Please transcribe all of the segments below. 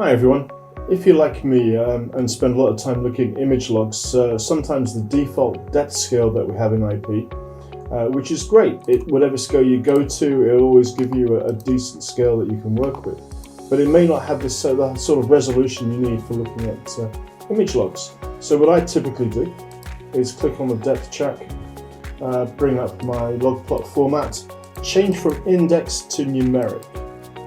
Hi everyone. If you're like me and spend a lot of time looking at image logs, sometimes the default depth scale that we have in IP, which is great. Whatever scale you go to, it'll always give you a decent scale that you can work with. But it may not have the sort of resolution you need for looking at image logs. So what I typically do is click on the depth track, bring up my log plot format, change from index to numeric.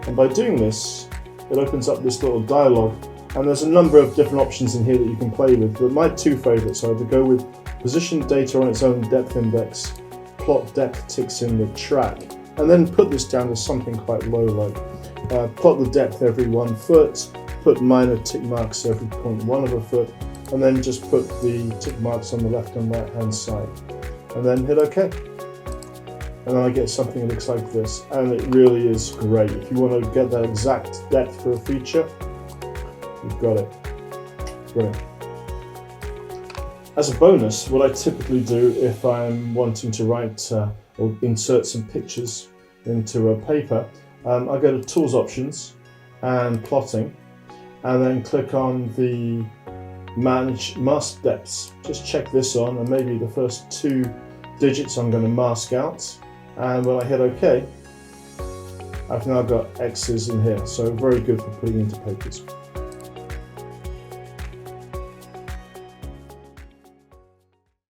And by doing this, it opens up this little dialog, and there's a number of different options in here that you can play with, but my two favorites are to go with position data on its own depth index, plot depth ticks in the track, and then put this down to something quite low, like plot the depth every 1 foot, put minor tick marks every 0.1 of a foot, and then just put the tick marks on the left and right hand side, and then hit OK. And then I get something that looks like this, and it really is great. If you want to get that exact depth for a feature, you've got it. Brilliant. As a bonus, what I typically do if I'm wanting to write or insert some pictures into a paper, I go to Tools Options and Plotting, and then click on the Manage Mask Depths. Just check this on, and maybe the first 2 digits I'm going to mask out. And when I hit OK, I've now got X's in here, so very good for putting into papers.